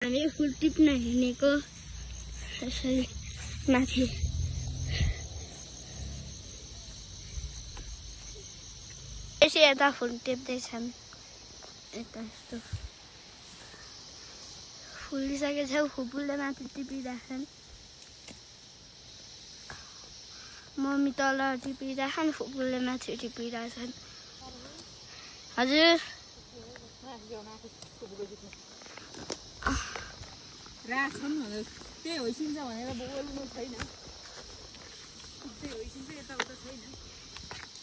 हामी फुल टिप्न हिँडेको यसरी माथि यसै यता फुल टिप्दैछन् यता यस्तो फुलिसकेछ फुपूले माथि टिपिराछन् मम्मी तल टिपिराछन् फुपूले माथि टिपिराछन् हजुर राछन् भनेर त्यही होइसिन्छ भनेर बोल्नु छैन त्यही होइसिन्छ यताउता छैन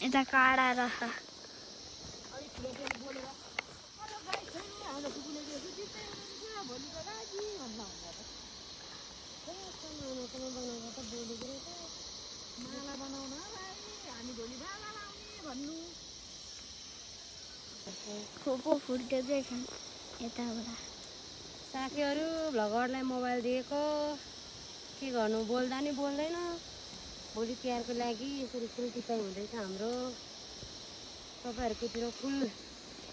यता काडा रह अलिक ठुलो ठुलो बोलेर अरे भाइ छैन हाम्रो कुकुरले दिएको जित्दै हुनुहुन्छ भोलि त राजी भन्दा हुन्छ त बनाएको त बोलेको रहेछ माला बनाउन भाइ हामी भोलि माला लाउने भन्नु फुपू फुल टिप्दैछन् यताबाट साथीहरू भ्लगरलाई मोबाइल दिएको के गर्नु बोल्दा नि बोल्दैन भोलि तिहारको लागि यसरी फुल टिपाइ हुँदैछ हाम्रो तपाईँहरूकोतिर फुल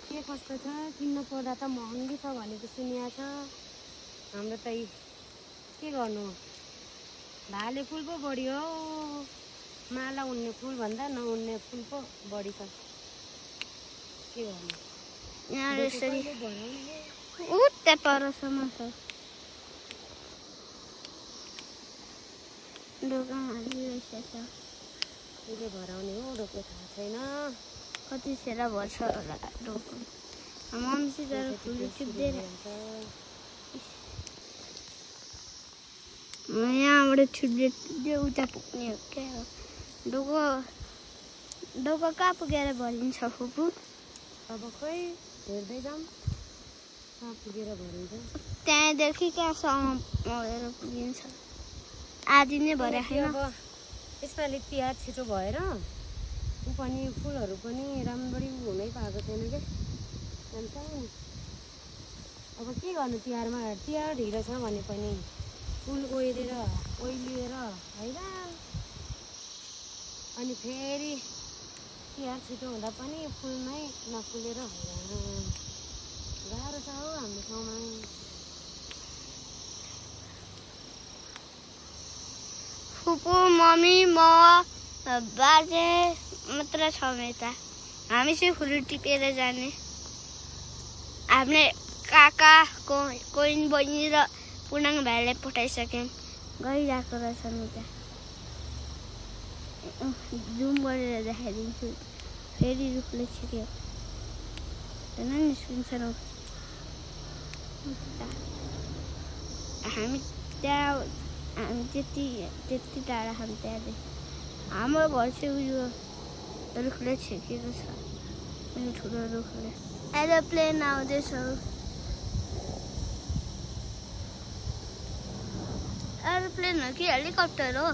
के कस्तो छ किन्न पर्दा त महँगी छ भनेको सुनिया छ हाम्रो त के गर्नु भाले फुल पो बढी हो माला उड्ने फुल भन्दा नउड्ने फुल पो बढी छ के गर्नु यहाँ यसरी उता परसम्म छ दोकान हालिरहेछ कहिले भराउने हो रोक्ने थाहा छैन कतिखेर भर्छ होला दोकान मम्मी तर फुल टिप्दैन यहाँबाट छिप्दै टिप्दै उता पुग्ने हो क्या हो डोको कहाँ पुगेर भरिन्छ फुपू अब खोइ हेर्दै जाऊँ कहाँ पुगेर भरिन्छ त्यहाँदेखि कहाँसम्म भरेर पुगिन्छ आधी नै भरेको अब यसपालि तिहार छिटो भएर ऊ पनि फुलहरू पनि राम्ररी हुनै पाएको छैन क्या अन्त अब के गर्नु तिहारमा तिहार ढिलो छ भने पनि फुल ओइलिएर होइन अनि फेरि तिहार छिटो हुँदा पनि फुलमै नफुलेर होइन गाह्रो छ हौ हाम्रो ठाउँमा फुपू मम्मी म बाजे मात्र छौँ यता हामी चाहिँ फुल टिपेर जाने हामीले काका कोइन बहिनी र पुनाङ भाइलाई पठाइसक्यौँ गइरहेको रहेछन् उता जुम गरेर देखाइदिन्छु फेरि रुखले छिर्यो हेर्न निस्किन्छ हामी त्यति टाढा हामी त्यहाँदेखि हाम्रो घर चाहिँ उयो रुखले छेकेको छ उयो ठुलो रुखले एरोप्लेन आउँदैछ एरोप्लेन हो कि हेलिकप्टर हो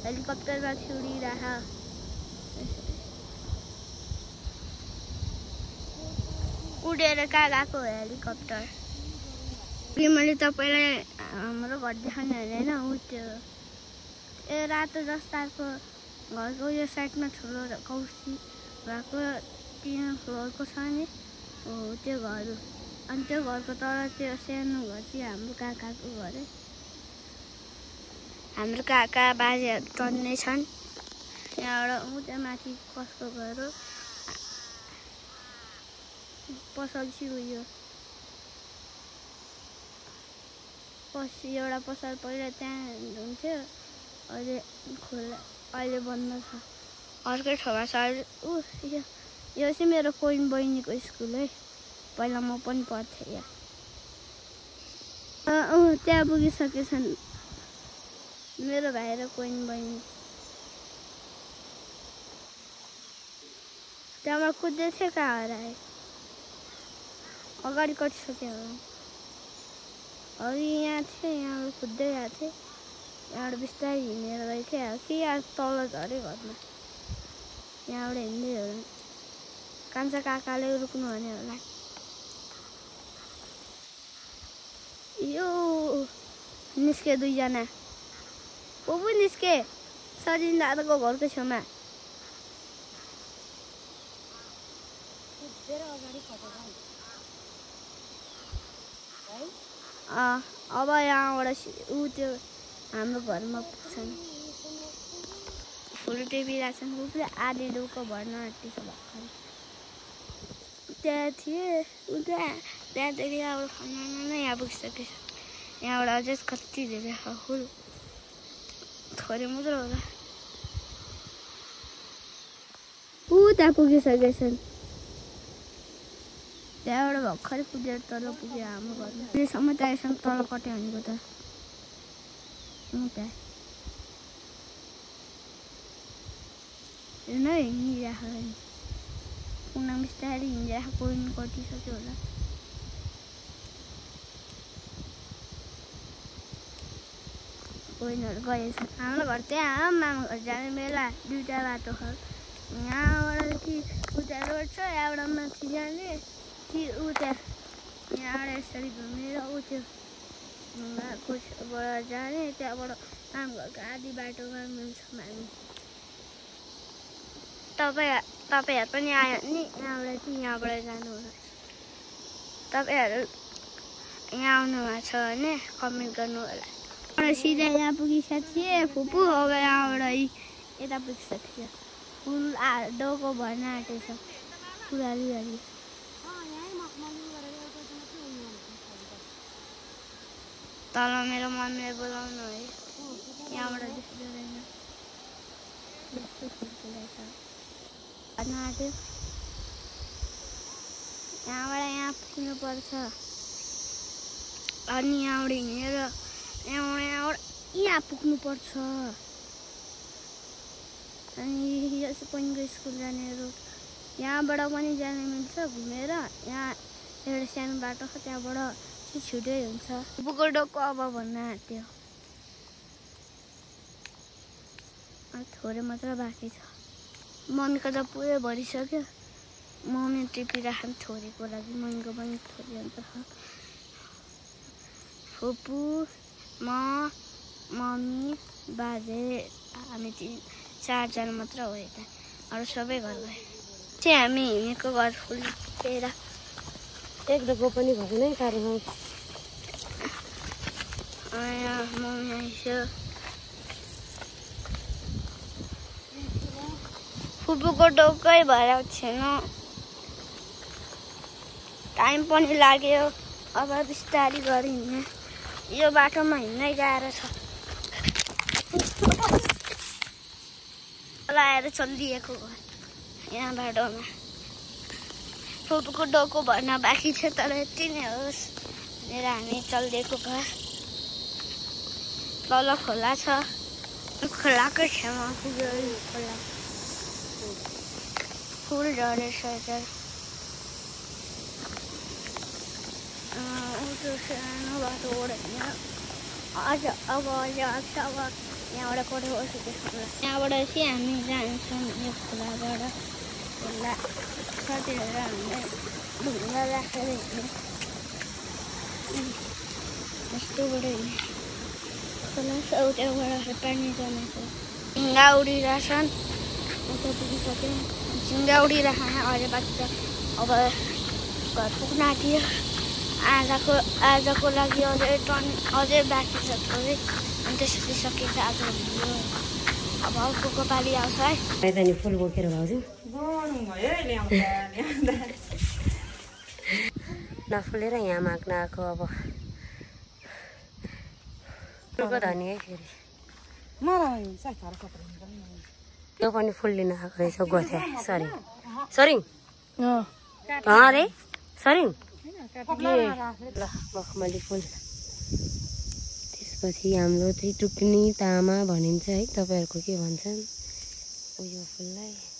हेलिकप्टरमा उडिरह उडेर कहाँ गएको हेलिकप्टर मैले तपाईँलाई हाम्रो घर देखाउने होइन ऊ त्यो रातो जस्ताको घरको यो साइडमा ठुलो कौसी भएको 3 फ्लोरको छ नि हो त्यो घर अनि त्यो घरको तल त्यो सानो घर चाहिँ हाम्रो काकाको घर है हाम्रो काका बाजेहरू टन्ने छन् त्यहाँबाट उता माथि कसको घर हो पसल चाहिँ उयो पछि एउटा पसल पहिला त्यहाँ हुन्थ्यो अहिले खोला अहिले बन्द छ अर्कै ठाउँमा छ यो चाहिँ मेरो कोइन बहिनीको स्कुल है पहिला म पनि पढ्थेँ यहाँ त्यहाँ पुगिसकेछन् मेरो भाइ र कोइन बहिनी त्यहाँमा कुद्दै थियो कहाँ हराए अगाडि कटिसक्यो होला अघि यहाँ थियो यहाँबाट कुद्दै आएको थिएँ यहाँबाट बिस्तारै हिँडेर गएको थिएँ कि यहाँ तल झऱ्यो घरमा यहाँबाट हिँड्दै होला कान्छा काकाले रुक्नु भने होला यो निस्के 2 जना को पो निस्के सजिन दादाको घरको छेउमा अब यहाँबाट ऊ त्यो हाम्रो घरमा पुग्छन् फुल टेपिरहेछन् पुरै आधी डोको भर्न आँटिछ भर्खर त्यहाँ थिए त्यहाँदेखि अब खाना नै यहाँ पुगिसकेछ यहाँबाट अझै कति धेरै फुल थोरै मात्र होला त्यहाँ पुगिसकेछन् त्यहाँबाट भर्खरै पुगेर तल पुग्यो हाम्रो घरमा त्यसम्म त्यहाँसम्म तल कट्यो भनेको त त्यहाँ हेर्न हिँडिरहेको कुना बिस्तारै हिँडिरहेको कोही कटिसक्यो होला कोइनहरू गएछ हाम्रो घर त्यहाँ मामा घर जाने बेला दुईवटा बाटो छ यहाँबाट कि उता रोड छ यहाँबाट माथि जाने कि उता यहाँबाट यसरी घुमेर ऊ त्यो ढुङ्गाकोबाट जाने त्यहाँबाट मामा घरको आधी बाटोमा मिल्छौँ हामी तपाईँहरू पनि आयो भने यहाँबाट कि यहाँबाट जानु होला तपाईँहरू यहाँ आउनु भएको छ भने कमेन्ट गर्नु होला सिधा यहाँ पुगिसकेको थिएँ फुपू अब यहाँबाट यता पुगिसकेको थियो फुल डोको भर्न आँटेछ पुरा अलिअलि तल मेरो मम्मीले बोलाउनु है यहाँबाट देख्दैन यस्तो फुल्दैछ भर्न आँट्यो यहाँबाट यहाँ पुग्नुपर्छ अनि यहाँबाट हिँडेर यहाँबाट यहाँ पुग्नुपर्छ अनि यसो पनिको स्कुल जाने रोड यहाँबाट पनि जान मिल्छ घुमेर यहाँ एउटा सानो बाटो छ त्यहाँबाट छिटै हुन्छ फुपूको डोको अब भन्न आँट्यो थोरै मात्र बाँकी छ मम्मीको त पुरै भरिसक्यो मम्मी टिपिराख्नु थोरैको लागि मम्मीको पनि थोरै अन्त छ फुपू म मम्मी बाजे हामी चारजना मात्र हो यता अरू सबै घर गए चाहिँ हामी हिँडेको घर फुलेर एक डोको पनि भएन कारण मम्मी आइसक्यो फुपूको डोकै भएर थिएन टाइम पनि लाग्यो अब बिस्तारै गरी हिँड्ने यो बाटोमा हिँड्नै गाह्रो छ लाएर चलिएको घर यहाँ बाटोमा फुपूको डोको भर्न बाँकी छ तर यति नै होस् भनेर हामी चलिदिएको घर तल खोला छ खोलाकै छेउमा पुग्यो खोला फुल झरेछ सानो बाटो ओढ्दैन अझ अब यहाँबाट कठो यहाँबाट चाहिँ हामी जान्छौँ यो खोलाबाट खोला कतिखेर हामीलाई ढुङ्गा राखेर हिँड्ने यस्तोबाट हिँड्ने खोला त्यहाँबाट पानी जमेको झिङ्गा उडिरहेछन् उता पुगिसक्यो झिङ्गा उडिरहेको अहिले बाँकी छ अब घर पुग्न आँट्यो आजको लागि अझै बाँकी छ थोरै अनि त्यसपछि सकिन्छ आजको भिडियो अब अर्को पालि आउँछ है यता नि फुल बोकेर भाउजू नफुलेर यहाँ माग्न आएको अब फुलको धनी है फेरि त्यो पनि फुल लिन आएको रहेछ गोथे सरिङ अरे सरिङ ल मखमली फुल त्यसपछि हाम्रो चाहिँ टुक्नी तामा भनिन्छ है तपाईँहरूको के भन्छन् उयो फुललाई